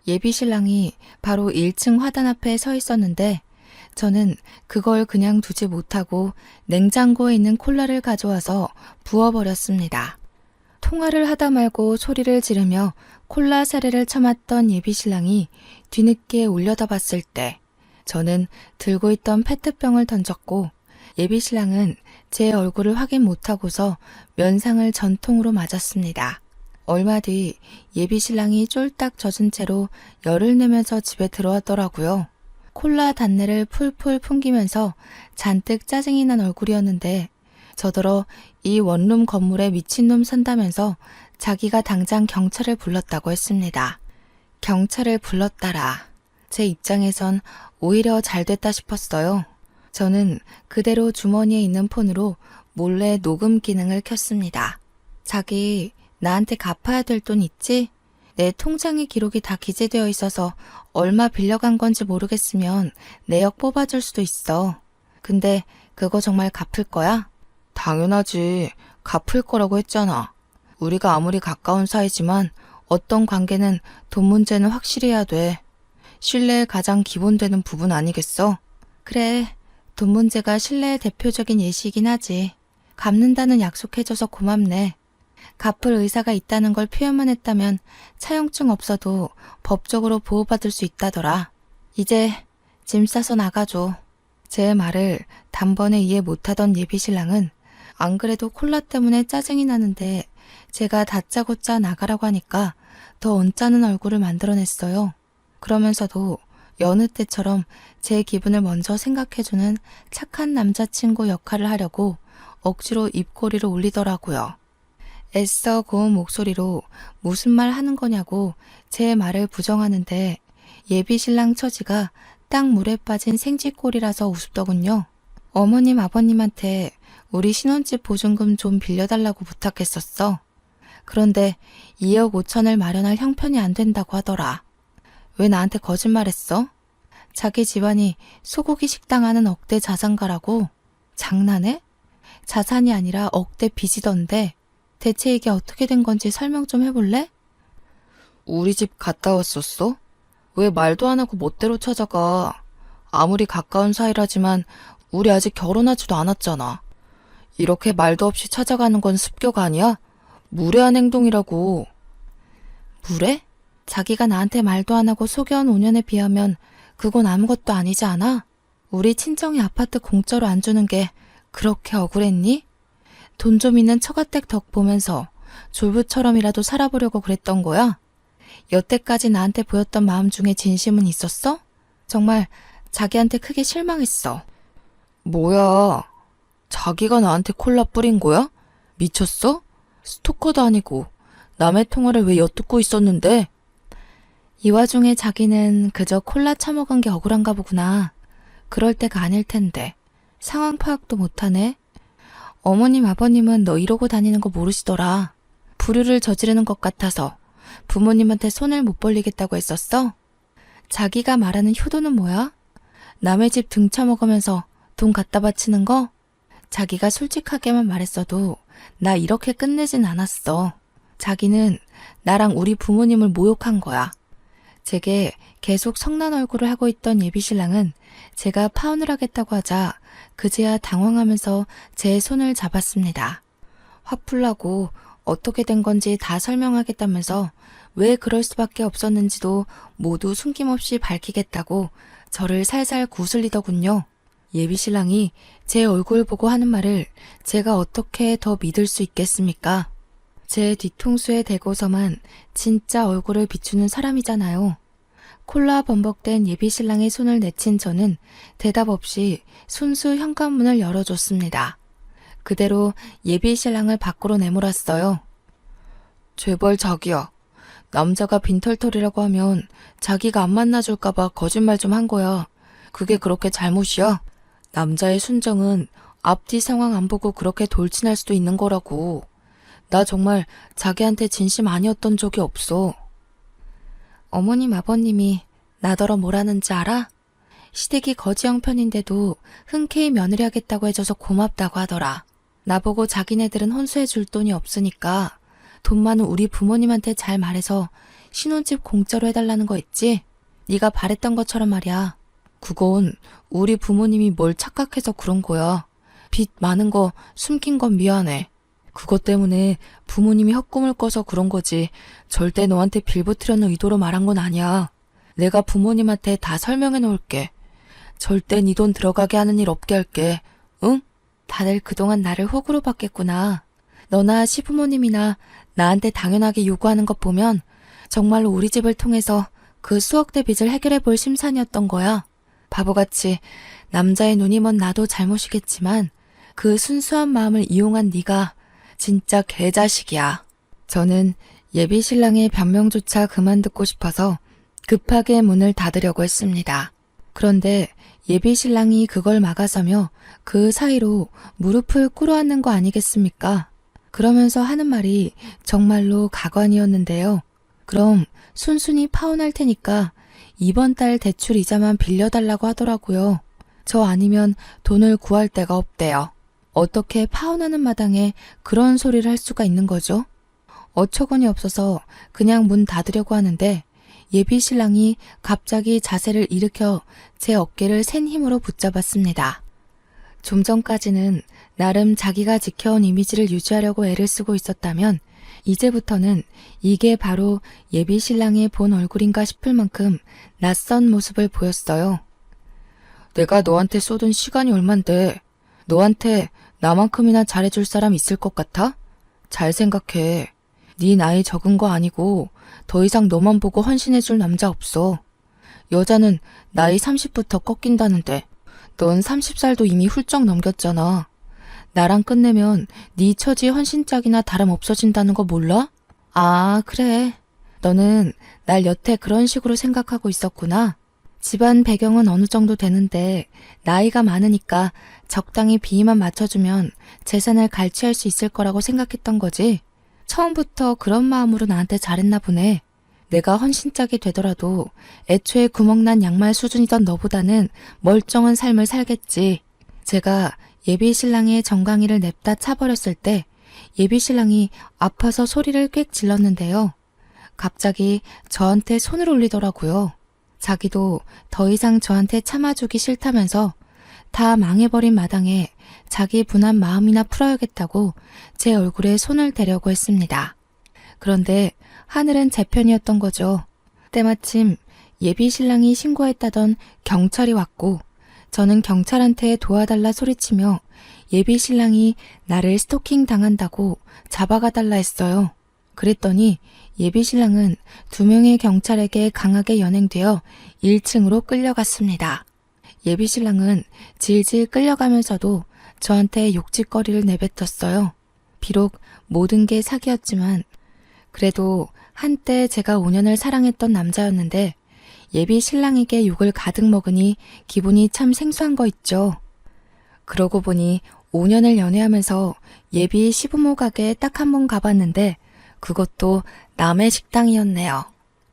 예비 신랑이 바로 1층 화단 앞에 서 있었는데 저는 그걸 그냥 두지 못하고 냉장고에 있는 콜라를 가져와서 부어버렸습니다. 통화를 하다 말고 소리를 지르며 콜라 사례를 처맞던 예비 신랑이 뒤늦게 올려다봤을 때 저는 들고 있던 페트병을 던졌고 예비 신랑은 제 얼굴을 확인 못하고서 면상을 전통으로 맞았습니다. 얼마 뒤 예비 신랑이 쫄딱 젖은 채로 열을 내면서 집에 들어왔더라고요. 콜라 단내를 풀풀 풍기면서 잔뜩 짜증이 난 얼굴이었는데 저더러 이 원룸 건물에 미친놈 산다면서 자기가 당장 경찰을 불렀다고 했습니다. 경찰을 불렀다라. 제 입장에선 오히려 잘 됐다 싶었어요. 저는 그대로 주머니에 있는 폰으로 몰래 녹음 기능을 켰습니다. 자기 나한테 갚아야 될 돈 있지? 내 통장에 기록이 다 기재되어 있어서 얼마 빌려간 건지 모르겠으면 내역 뽑아줄 수도 있어. 근데 그거 정말 갚을 거야? 당연하지. 갚을 거라고 했잖아. 우리가 아무리 가까운 사이지만 어떤 관계는 돈 문제는 확실해야 돼. 신뢰의 가장 기본되는 부분 아니겠어? 그래. 돈 문제가 신뢰의 대표적인 예시이긴 하지. 갚는다는 약속해줘서 고맙네. 갚을 의사가 있다는 걸 표현만 했다면 차용증 없어도 법적으로 보호받을 수 있다더라. 이제 짐 싸서 나가줘. 제 말을 단번에 이해 못하던 예비 신랑은 안 그래도 콜라 때문에 짜증이 나는데 제가 다짜고짜 나가라고 하니까 더 언짢은 얼굴을 만들어냈어요. 그러면서도 여느 때처럼 제 기분을 먼저 생각해주는 착한 남자친구 역할을 하려고 억지로 입꼬리를 올리더라고요. 애써 고운 목소리로 무슨 말 하는 거냐고 제 말을 부정하는데 예비신랑 처지가 딱 물에 빠진 생쥐꼴이라서 우습더군요. 어머님 아버님한테 우리 신혼집 보증금 좀 빌려달라고 부탁했었어. 그런데 2억 5천을 마련할 형편이 안 된다고 하더라. 왜 나한테 거짓말했어? 자기 집안이 소고기 식당 하는 억대 자산가라고? 장난해? 자산이 아니라 억대 빚이던데 대체 이게 어떻게 된 건지 설명 좀 해볼래? 우리 집 갔다 왔었어? 왜 말도 안 하고 멋대로 찾아가? 아무리 가까운 사이라지만 우리 아직 결혼하지도 않았잖아. 이렇게 말도 없이 찾아가는 건 습격 아니야? 무례한 행동이라고. 무례? 자기가 나한테 말도 안 하고 속여온 5년에 비하면 그건 아무것도 아니지 않아? 우리 친정이 아파트 공짜로 안 주는 게 그렇게 억울했니? 돈 좀 있는 처가댁 덕 보면서 졸부처럼이라도 살아보려고 그랬던 거야? 여태까지 나한테 보였던 마음 중에 진심은 있었어? 정말 자기한테 크게 실망했어. 뭐야? 자기가 나한테 콜라 뿌린 거야? 미쳤어? 스토커도 아니고 남의 통화를 왜 엿듣고 있었는데? 이 와중에 자기는 그저 콜라 처먹은 게 억울한가 보구나. 그럴 때가 아닐 텐데. 상황 파악도 못하네. 어머님 아버님은 너 이러고 다니는 거 모르시더라. 불효를 저지르는 것 같아서 부모님한테 손을 못 벌리겠다고 했었어? 자기가 말하는 효도는 뭐야? 남의 집 등쳐먹으면서 돈 갖다 바치는 거? 자기가 솔직하게만 말했어도 나 이렇게 끝내진 않았어. 자기는 나랑 우리 부모님을 모욕한 거야. 제게 계속 성난 얼굴을 하고 있던 예비신랑은 제가 파혼을 하겠다고 하자 그제야 당황하면서 제 손을 잡았습니다. 화풀나고 어떻게 된 건지 다 설명하겠다면서 왜 그럴 수밖에 없었는지도 모두 숨김없이 밝히겠다고 저를 살살 구슬리더군요. 예비신랑이 제 얼굴 보고 하는 말을 제가 어떻게 더 믿을 수 있겠습니까? 제 뒤통수에 대고서만 진짜 얼굴을 비추는 사람이잖아요. 콜라 범벅된 예비신랑의 손을 내친 저는 대답 없이 순수 현관문을 열어줬습니다. 그대로 예비신랑을 밖으로 내몰았어요. 제발 자기야. 남자가 빈털털이라고 하면 자기가 안 만나줄까봐 거짓말 좀 한 거야. 그게 그렇게 잘못이야? 남자의 순정은 앞뒤 상황 안 보고 그렇게 돌진할 수도 있는 거라고. 나 정말 자기한테 진심 아니었던 적이 없어. 어머님 아버님이 나더러 뭐라는지 알아? 시댁이 거지 형편인데도 흔쾌히 며느리 하겠다고 해줘서 고맙다고 하더라. 나보고 자기네들은 혼수해 줄 돈이 없으니까 돈 많은 우리 부모님한테 잘 말해서 신혼집 공짜로 해달라는 거 있지? 네가 바랬던 것처럼 말이야. 그건 우리 부모님이 뭘 착각해서 그런 거야. 빚 많은 거 숨긴 건 미안해. 그것 때문에 부모님이 헛꿈을 꿔서 그런 거지. 절대 너한테 빌붙으려는 의도로 말한 건 아니야. 내가 부모님한테 다 설명해 놓을게. 절대 네 돈 들어가게 하는 일 없게 할게. 응? 다들 그동안 나를 호구로 봤겠구나. 너나 시부모님이나 나한테 당연하게 요구하는 것 보면 정말로 우리 집을 통해서 그 수억대 빚을 해결해 볼 심산이었던 거야. 바보같이 남자의 눈이 먼 나도 잘못이겠지만 그 순수한 마음을 이용한 네가 진짜 개자식이야. 저는 예비신랑의 변명조차 그만 듣고 싶어서 급하게 문을 닫으려고 했습니다. 그런데 예비신랑이 그걸 막아서며 그 사이로 무릎을 꿇어앉는 거 아니겠습니까? 그러면서 하는 말이 정말로 가관이었는데요. 그럼 순순히 파혼할 테니까 이번 달 대출 이자만 빌려달라고 하더라고요. 저 아니면 돈을 구할 데가 없대요. 어떻게 파혼하는 마당에 그런 소리를 할 수가 있는 거죠? 어처구니 없어서 그냥 문 닫으려고 하는데 예비신랑이 갑자기 자세를 일으켜 제 어깨를 센 힘으로 붙잡았습니다. 좀 전까지는 나름 자기가 지켜온 이미지를 유지하려고 애를 쓰고 있었다면 이제부터는 이게 바로 예비신랑의 본 얼굴인가 싶을 만큼 낯선 모습을 보였어요. 내가 너한테 쏟은 시간이 얼만데 너한테 나만큼이나 잘해줄 사람 있을 것 같아? 잘 생각해. 네 나이 적은 거 아니고 더 이상 너만 보고 헌신해줄 남자 없어. 여자는 나이 30부터 꺾인다는데 넌 30살도 이미 훌쩍 넘겼잖아. 나랑 끝내면 네 처지 헌신짝이나 다름 없어진다는 거 몰라? 아, 그래. 너는 날 여태 그런 식으로 생각하고 있었구나. 집안 배경은 어느 정도 되는데 나이가 많으니까 적당히 비위만 맞춰주면 재산을 갈취할 수 있을 거라고 생각했던 거지. 처음부터 그런 마음으로 나한테 잘했나 보네. 내가 헌신짝이 되더라도 애초에 구멍난 양말 수준이던 너보다는 멀쩡한 삶을 살겠지. 제가 예비 신랑의 정강이를 냅다 차버렸을 때 예비 신랑이 아파서 소리를 꽥 질렀는데요. 갑자기 저한테 손을 올리더라고요. 자기도 더 이상 저한테 참아주기 싫다면서 다 망해버린 마당에 자기 분한 마음이나 풀어야겠다고 제 얼굴에 손을 대려고 했습니다. 그런데 하늘은 제 편이었던 거죠. 때마침 예비 신랑이 신고했다던 경찰이 왔고 저는 경찰한테 도와달라 소리치며 예비 신랑이 나를 스토킹 당한다고 잡아가 달라 했어요. 그랬더니 예비 신랑은 2명의 경찰에게 강하게 연행되어 1층으로 끌려갔습니다. 예비 신랑은 질질 끌려가면서도 저한테 욕짓거리를 내뱉었어요. 비록 모든 게 사기였지만 그래도 한때 제가 5년을 사랑했던 남자였는데 예비 신랑에게 욕을 가득 먹으니 기분이 참 생소한 거 있죠. 그러고 보니 5년을 연애하면서 예비 시부모 가게에 딱 한 번 가봤는데 그것도 남의 식당이었네요.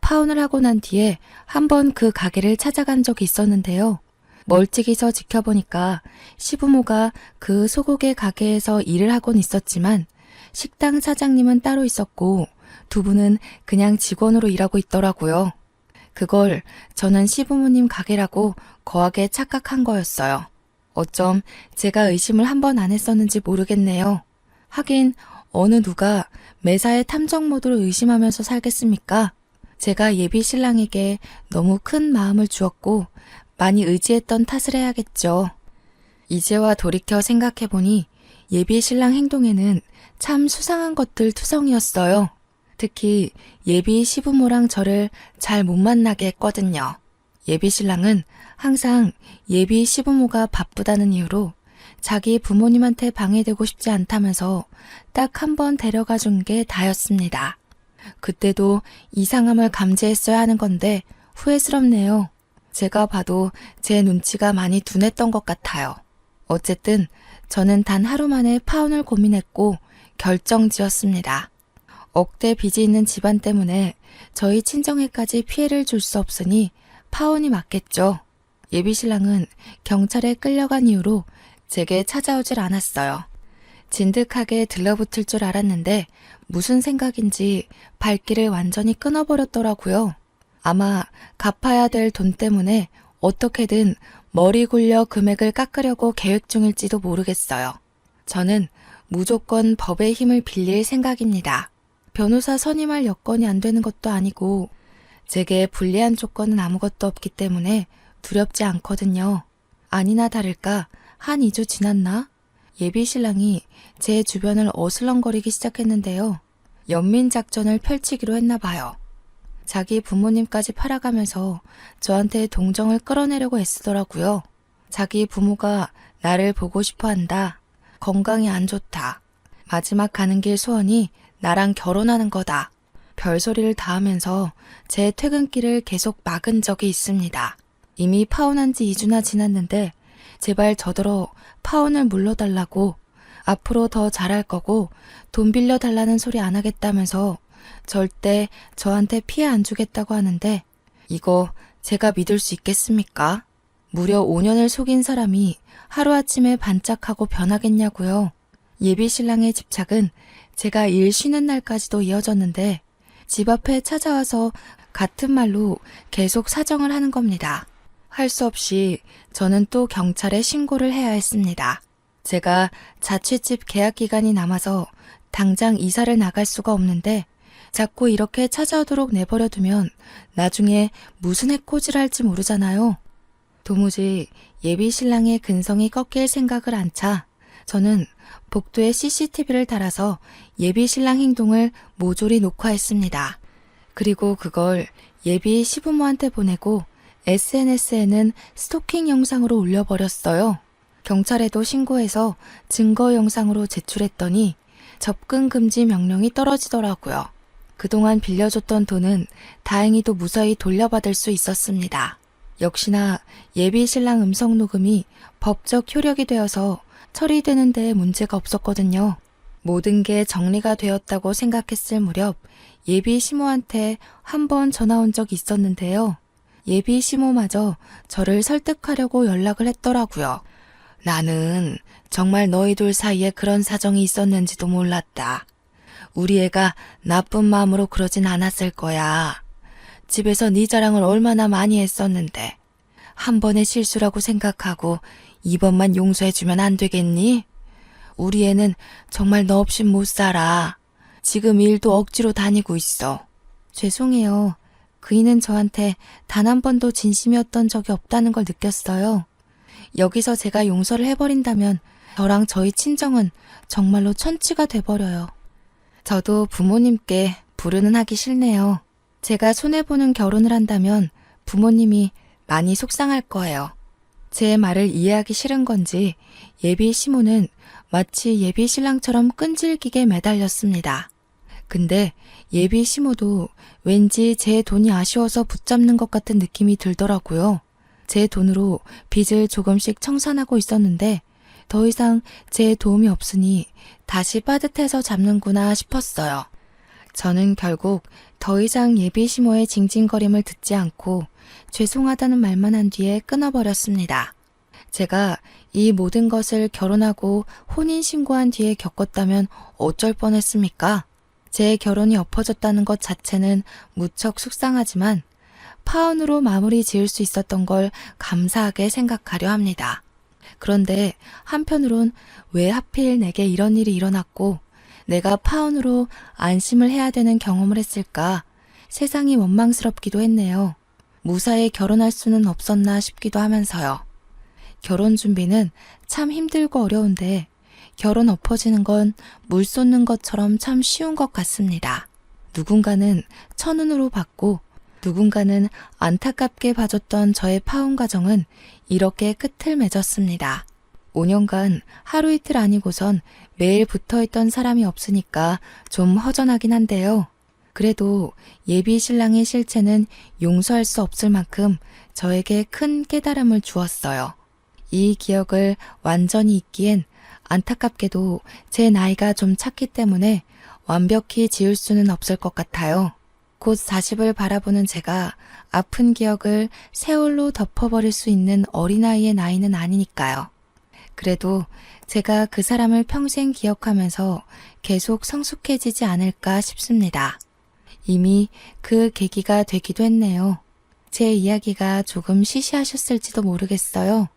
파혼을 하고 난 뒤에 한 번 그 가게를 찾아간 적이 있었는데요. 멀찍이서 지켜보니까 시부모가 그 소고기 가게에서 일을 하곤 있었지만 식당 사장님은 따로 있었고 2분은 그냥 직원으로 일하고 있더라고요. 그걸 저는 시부모님 가게라고 거하게 착각한 거였어요. 어쩜 제가 의심을 한 번 안 했었는지 모르겠네요. 하긴 어느 누가 매사에 탐정 모드로 의심하면서 살겠습니까? 제가 예비 신랑에게 너무 큰 마음을 주었고 많이 의지했던 탓을 해야겠죠. 이제와 돌이켜 생각해보니 예비 신랑 행동에는 참 수상한 것들 투성이었어요. 특히 예비 시부모랑 저를 잘 못 만나게 했거든요. 예비 신랑은 항상 예비 시부모가 바쁘다는 이유로 자기 부모님한테 방해되고 싶지 않다면서 딱 한 번 데려가 준 게 다였습니다. 그때도 이상함을 감지했어야 하는 건데 후회스럽네요. 제가 봐도 제 눈치가 많이 둔했던 것 같아요. 어쨌든 저는 단 하루 만에 파혼을 고민했고 결정지었습니다. 억대 빚이 있는 집안 때문에 저희 친정에까지 피해를 줄 수 없으니 파혼이 맞겠죠. 예비 신랑은 경찰에 끌려간 이후로 제게 찾아오질 않았어요. 진득하게 들러붙을 줄 알았는데 무슨 생각인지 발길을 완전히 끊어버렸더라고요. 아마 갚아야 될 돈 때문에 어떻게든 머리 굴려 금액을 깎으려고 계획 중일지도 모르겠어요. 저는 무조건 법의 힘을 빌릴 생각입니다. 변호사 선임할 여건이 안 되는 것도 아니고 제게 불리한 조건은 아무것도 없기 때문에 두렵지 않거든요. 아니나 다를까 한 2주 지났나? 예비 신랑이 제 주변을 어슬렁거리기 시작했는데요. 연민작전을 펼치기로 했나 봐요. 자기 부모님까지 팔아가면서 저한테 동정을 끌어내려고 애쓰더라고요. 자기 부모가 나를 보고 싶어 한다. 건강이 안 좋다. 마지막 가는 길 소원이 나랑 결혼하는 거다. 별소리를 다 하면서 제 퇴근길을 계속 막은 적이 있습니다. 이미 파혼한 지 2주나 지났는데 제발 저더러 파혼을 물러달라고 앞으로 더 잘할 거고 돈 빌려달라는 소리 안 하겠다면서 절대 저한테 피해 안 주겠다고 하는데 이거 제가 믿을 수 있겠습니까? 무려 5년을 속인 사람이 하루아침에 반짝하고 변하겠냐고요. 예비 신랑의 집착은 제가 일 쉬는 날까지도 이어졌는데 집 앞에 찾아와서 같은 말로 계속 사정을 하는 겁니다. 할 수 없이 저는 또 경찰에 신고를 해야 했습니다. 제가 자취집 계약 기간이 남아서 당장 이사를 나갈 수가 없는데 자꾸 이렇게 찾아오도록 내버려두면 나중에 무슨 해코지를 할지 모르잖아요. 도무지 예비 신랑의 근성이 꺾일 생각을 안 차 저는 복도에 CCTV를 달아서 예비 신랑 행동을 모조리 녹화했습니다. 그리고 그걸 예비 시부모한테 보내고 SNS에는 스토킹 영상으로 올려버렸어요. 경찰에도 신고해서 증거 영상으로 제출했더니 접근 금지 명령이 떨어지더라고요. 그동안 빌려줬던 돈은 다행히도 무사히 돌려받을 수 있었습니다. 역시나 예비 신랑 음성 녹음이 법적 효력이 되어서 처리되는 데 문제가 없었거든요. 모든 게 정리가 되었다고 생각했을 무렵 예비 시모한테 한 번 전화 온 적이 있었는데요. 예비 시모마저 저를 설득하려고 연락을 했더라고요. 나는 정말 너희 둘 사이에 그런 사정이 있었는지도 몰랐다. 우리 애가 나쁜 마음으로 그러진 않았을 거야. 집에서 네 자랑을 얼마나 많이 했었는데 한 번의 실수라고 생각하고 이번만 용서해주면 안 되겠니? 우리 애는 정말 너 없인 못 살아. 지금 일도 억지로 다니고 있어. 죄송해요. 그이는 저한테 단 한 번도 진심이었던 적이 없다는 걸 느꼈어요. 여기서 제가 용서를 해버린다면 저랑 저희 친정은 정말로 천치가 돼버려요. 저도 부모님께 불효는 하기 싫네요. 제가 손해보는 결혼을 한다면 부모님이 많이 속상할 거예요. 제 말을 이해하기 싫은 건지 예비 시모는 마치 예비 신랑처럼 끈질기게 매달렸습니다. 근데 예비 시모도 왠지 제 돈이 아쉬워서 붙잡는 것 같은 느낌이 들더라고요. 제 돈으로 빚을 조금씩 청산하고 있었는데 더 이상 제 도움이 없으니 다시 빠듯해서 잡는구나 싶었어요. 저는 결국 더 이상 예비 시모의 징징거림을 듣지 않고 죄송하다는 말만 한 뒤에 끊어버렸습니다. 제가 이 모든 것을 결혼하고 혼인신고한 뒤에 겪었다면 어쩔 뻔했습니까? 제 결혼이 엎어졌다는 것 자체는 무척 속상하지만 파혼으로 마무리 지을 수 있었던 걸 감사하게 생각하려 합니다. 그런데 한편으론 왜 하필 내게 이런 일이 일어났고 내가 파혼으로 안심을 해야 되는 경험을 했을까 세상이 원망스럽기도 했네요. 무사히 결혼할 수는 없었나 싶기도 하면서요. 결혼 준비는 참 힘들고 어려운데 결혼 엎어지는 건 물 쏟는 것처럼 참 쉬운 것 같습니다. 누군가는 천운으로 받고 누군가는 안타깝게 봐줬던 저의 파혼 과정은 이렇게 끝을 맺었습니다. 5년간 하루 이틀 아니고선 매일 붙어있던 사람이 없으니까 좀 허전하긴 한데요. 그래도 예비 신랑의 실체는 용서할 수 없을 만큼 저에게 큰 깨달음을 주었어요. 이 기억을 완전히 잊기엔 안타깝게도 제 나이가 좀 찼기 때문에 완벽히 지울 수는 없을 것 같아요. 곧 40을 바라보는 제가 아픈 기억을 세월로 덮어버릴 수 있는 어린아이의 나이는 아니니까요. 그래도 제가 그 사람을 평생 기억하면서 계속 성숙해지지 않을까 싶습니다. 이미 그 계기가 되기도 했네요. 제 이야기가 조금 시시하셨을지도 모르겠어요.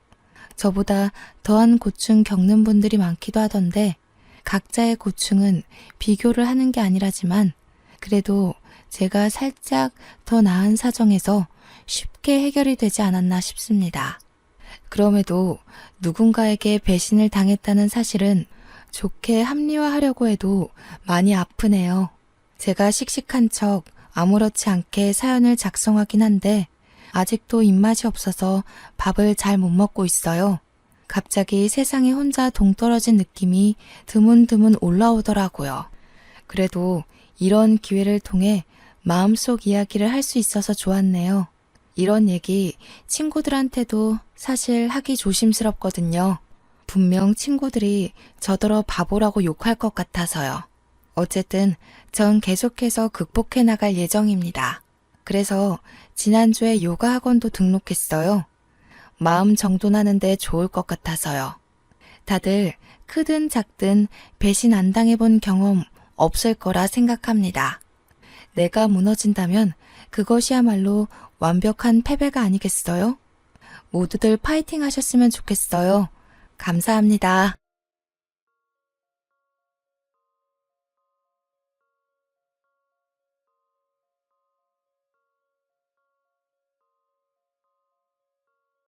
저보다 더한 고충 겪는 분들이 많기도 하던데 각자의 고충은 비교를 하는 게 아니라지만 그래도 제가 살짝 더 나은 사정에서 쉽게 해결이 되지 않았나 싶습니다. 그럼에도 누군가에게 배신을 당했다는 사실은 좋게 합리화하려고 해도 많이 아프네요. 제가 씩씩한 척 아무렇지 않게 사연을 작성하긴 한데 아직도 입맛이 없어서 밥을 잘 못 먹고 있어요. 갑자기 세상에 혼자 동떨어진 느낌이 드문드문 올라오더라고요. 그래도 이런 기회를 통해 마음속 이야기를 할 수 있어서 좋았네요. 이런 얘기 친구들한테도 사실 하기 조심스럽거든요. 분명 친구들이 저더러 바보라고 욕할 것 같아서요. 어쨌든 전 계속해서 극복해 나갈 예정입니다. 그래서 지난주에 요가 학원도 등록했어요. 마음 정돈하는데 좋을 것 같아서요. 다들 크든 작든 배신 안 당해본 경험 없을 거라 생각합니다. 내가 무너진다면 그것이야말로 완벽한 패배가 아니겠어요? 모두들 파이팅 하셨으면 좋겠어요. 감사합니다.